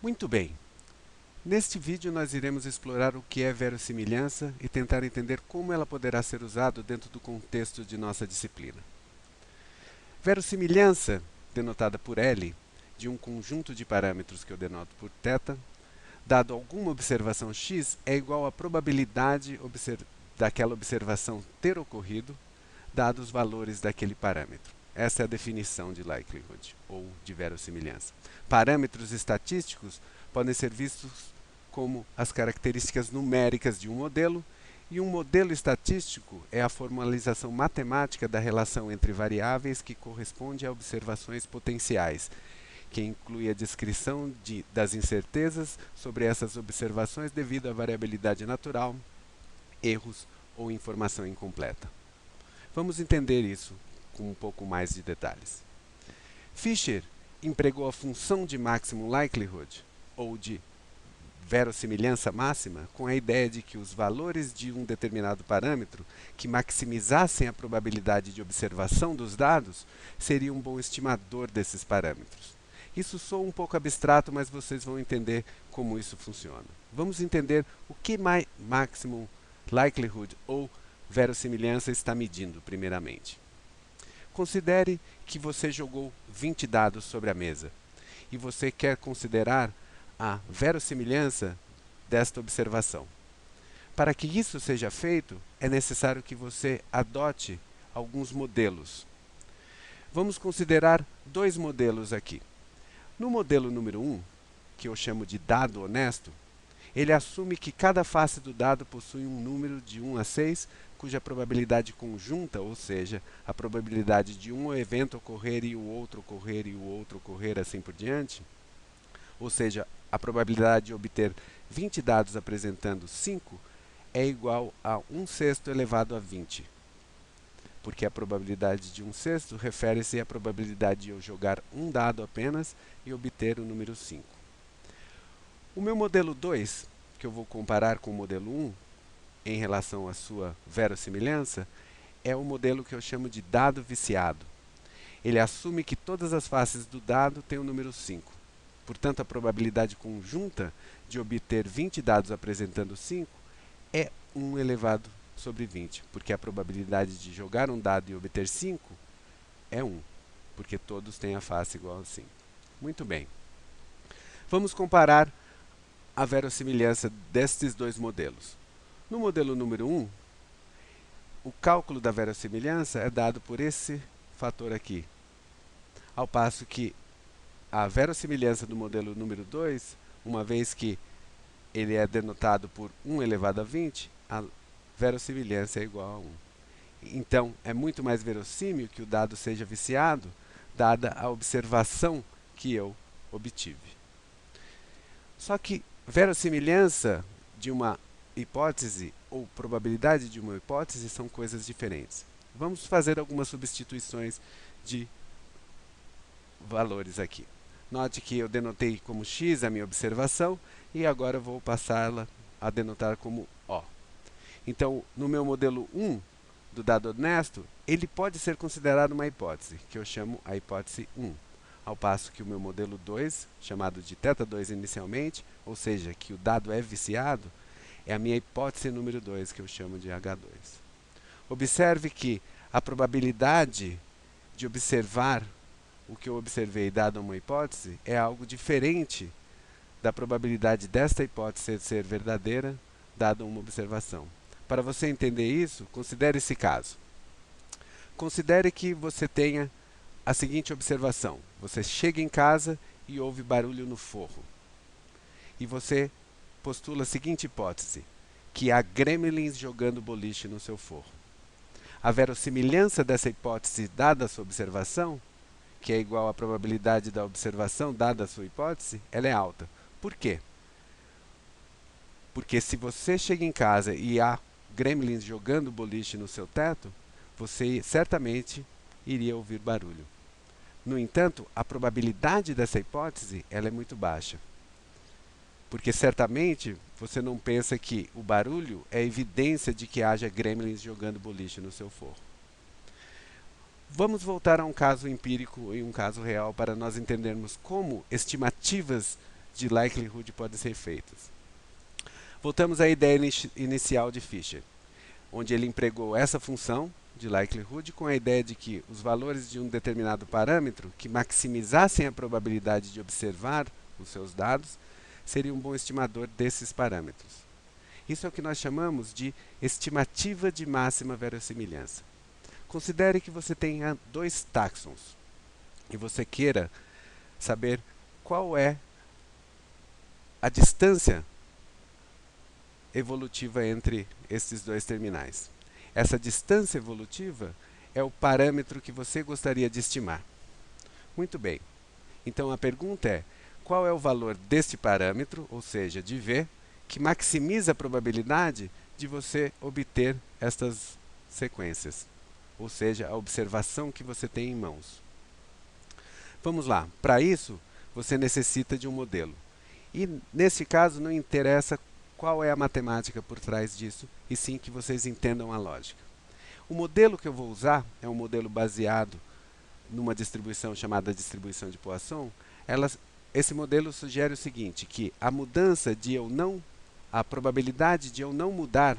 Muito bem. Neste vídeo nós iremos explorar o que é verossimilhança e tentar entender como ela poderá ser usada dentro do contexto de nossa disciplina. Verossimilhança, denotada por L, de um conjunto de parâmetros que eu denoto por θ, dado alguma observação x, é igual à probabilidade daquela observação ter ocorrido, dados os valores daquele parâmetro. Essa é a definição de likelihood, ou de verossimilhança. Parâmetros estatísticos podem ser vistos como as características numéricas de um modelo, e um modelo estatístico é a formalização matemática da relação entre variáveis que corresponde a observações potenciais, que inclui a descrição das incertezas sobre essas observações devido à variabilidade natural, erros ou informação incompleta. Vamos entender isso com um pouco mais de detalhes. Fisher empregou a função de maximum likelihood, ou de verossimilhança máxima, com a ideia de que os valores de um determinado parâmetro que maximizassem a probabilidade de observação dos dados seriam um bom estimador desses parâmetros. Isso soa um pouco abstrato, mas vocês vão entender como isso funciona. Vamos entender o que maximum likelihood ou verossimilhança está medindo, primeiramente. Considere que você jogou 20 dados sobre a mesa e você quer considerar a verossimilhança desta observação. Para que isso seja feito, é necessário que você adote alguns modelos. Vamos considerar dois modelos aqui. No modelo número 1, que eu chamo de dado honesto, ele assume que cada face do dado possui um número de 1 a 6, cuja probabilidade conjunta, ou seja, a probabilidade de um evento ocorrer e o outro ocorrer e o outro ocorrer, assim por diante, ou seja, a probabilidade de obter 20 dados apresentando 5 é igual a 1/6 elevado a 20, porque a probabilidade de 1/6 refere-se à probabilidade de eu jogar um dado apenas e obter o número 5. O meu modelo 2, que eu vou comparar com o modelo 1, em relação à sua verossimilhança, é o modelo que eu chamo de dado viciado. Ele assume que todas as faces do dado têm o número 5. Portanto, a probabilidade conjunta de obter 20 dados apresentando 5 é 1 elevado sobre 20, porque a probabilidade de jogar um dado e obter 5 é 1, porque todos têm a face igual a 5. Muito bem. Vamos comparar a verossimilhança destes dois modelos. No modelo número 1, o cálculo da verossimilhança é dado por esse fator aqui, ao passo que a verossimilhança do modelo número 2, uma vez que ele é denotado por 1 elevado a 20, a verossimilhança é igual a 1. Então, é muito mais verossímil que o dado seja viciado, dada a observação que eu obtive. Só que verossimilhança de uma hipótese ou probabilidade de uma hipótese são coisas diferentes. Vamos fazer algumas substituições de valores aqui. Note que eu denotei como x a minha observação e agora vou passá-la a denotar como O. Então, no meu modelo 1 do dado honesto, ele pode ser considerado uma hipótese, que eu chamo a hipótese 1. Ao passo que o meu modelo 2, chamado de θ2 inicialmente, ou seja, que o dado é viciado, é a minha hipótese número 2, que eu chamo de H2. Observe que a probabilidade de observar o que eu observei dado uma hipótese é algo diferente da probabilidade desta hipótese ser verdadeira dada uma observação. Para você entender isso, considere esse caso. Considere que você tenha a seguinte observação. Você chega em casa e ouve barulho no forro. E você postula a seguinte hipótese, que há gremlins jogando boliche no seu forro. A verossimilhança dessa hipótese dada a sua observação, que é igual à probabilidade da observação dada a sua hipótese, ela é alta. Por quê? Porque se você chega em casa e há gremlins jogando boliche no seu teto, você certamente iria ouvir barulho. No entanto, a probabilidade dessa hipótese ela é muito baixa. Porque certamente você não pensa que o barulho é evidência de que haja gremlins jogando boliche no seu forro. Vamos voltar a um caso empírico e um caso real para nós entendermos como estimativas de likelihood podem ser feitas. Voltamos à ideia inicial de Fisher, onde ele empregou essa função de likelihood com a ideia de que os valores de um determinado parâmetro que maximizassem a probabilidade de observar os seus dados seria um bom estimador desses parâmetros. Isso é o que nós chamamos de estimativa de máxima verossimilhança. Considere que você tenha dois táxons e você queira saber qual é a distância evolutiva entre esses dois terminais. Essa distância evolutiva é o parâmetro que você gostaria de estimar. Muito bem. Então a pergunta é: qual é o valor deste parâmetro, ou seja, de V, que maximiza a probabilidade de você obter estas sequências, ou seja, a observação que você tem em mãos. Vamos lá. Para isso, você necessita de um modelo. E nesse caso não interessa qual é a matemática por trás disso, e sim que vocês entendam a lógica. O modelo que eu vou usar é um modelo baseado numa distribuição chamada distribuição de Poisson. Esse modelo sugere o seguinte, que a probabilidade de eu não mudar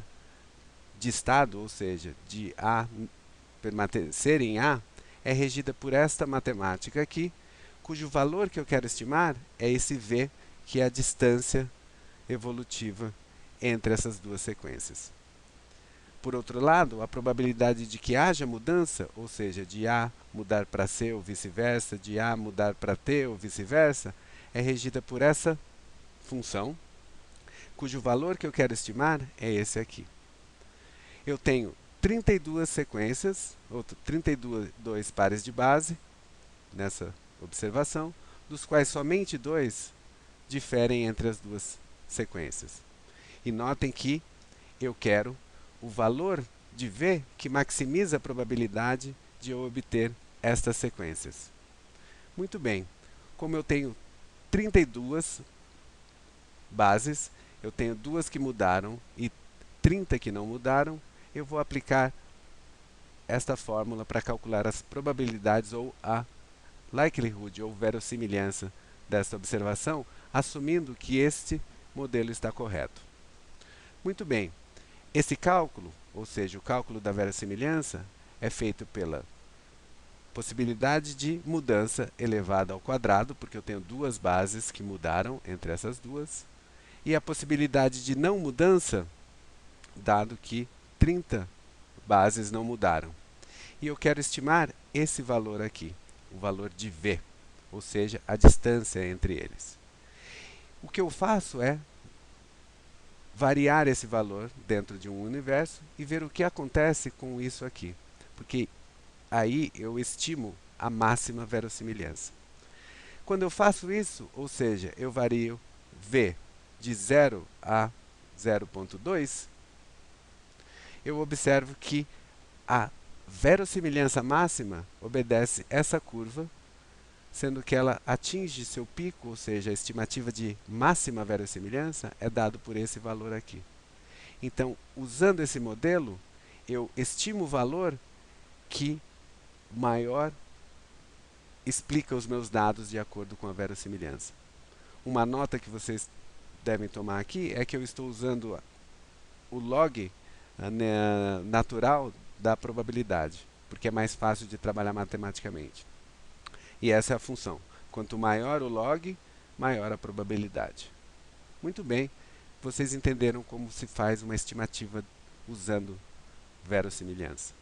de estado, ou seja, de A permanecer em A, é regida por esta matemática aqui, cujo valor que eu quero estimar é esse V, que é a distância evolutiva entre essas duas sequências. Por outro lado, a probabilidade de que haja mudança, ou seja, de A mudar para C ou vice-versa, de A mudar para T ou vice-versa, é regida por essa função, cujo valor que eu quero estimar é esse aqui. Eu tenho 32 sequências, ou 32 pares de base, nessa observação, dos quais somente 2 diferem entre as duas sequências. E notem que eu quero o valor de V que maximiza a probabilidade de eu obter estas sequências. Muito bem, como eu tenho 32 bases, eu tenho 2 que mudaram e 30 que não mudaram, eu vou aplicar esta fórmula para calcular as probabilidades ou a likelihood ou verossimilhança desta observação, assumindo que este modelo está correto. Muito bem, esse cálculo, ou seja, o cálculo da verossimilhança, é feito pela possibilidade de mudança elevada ao quadrado, porque eu tenho 2 bases que mudaram entre essas duas, e a possibilidade de não mudança, dado que 30 bases não mudaram. E eu quero estimar esse valor aqui, o valor de V, ou seja, a distância entre eles. O que eu faço é variar esse valor dentro de um universo e ver o que acontece com isso aqui, porque aí eu estimo a máxima verossimilhança. Quando eu faço isso, ou seja, eu vario V de 0 a 0,2, eu observo que a verossimilhança máxima obedece essa curva, sendo que ela atinge seu pico, ou seja, a estimativa de máxima verossimilhança é dado por esse valor aqui. Então, usando esse modelo, eu estimo o valor que maior explica os meus dados de acordo com a verossimilhança. Uma nota que vocês devem tomar aqui é que eu estou usando o log natural da probabilidade, porque é mais fácil de trabalhar matematicamente. E essa é a função. Quanto maior o log, maior a probabilidade. Muito bem, vocês entenderam como se faz uma estimativa usando verossimilhança.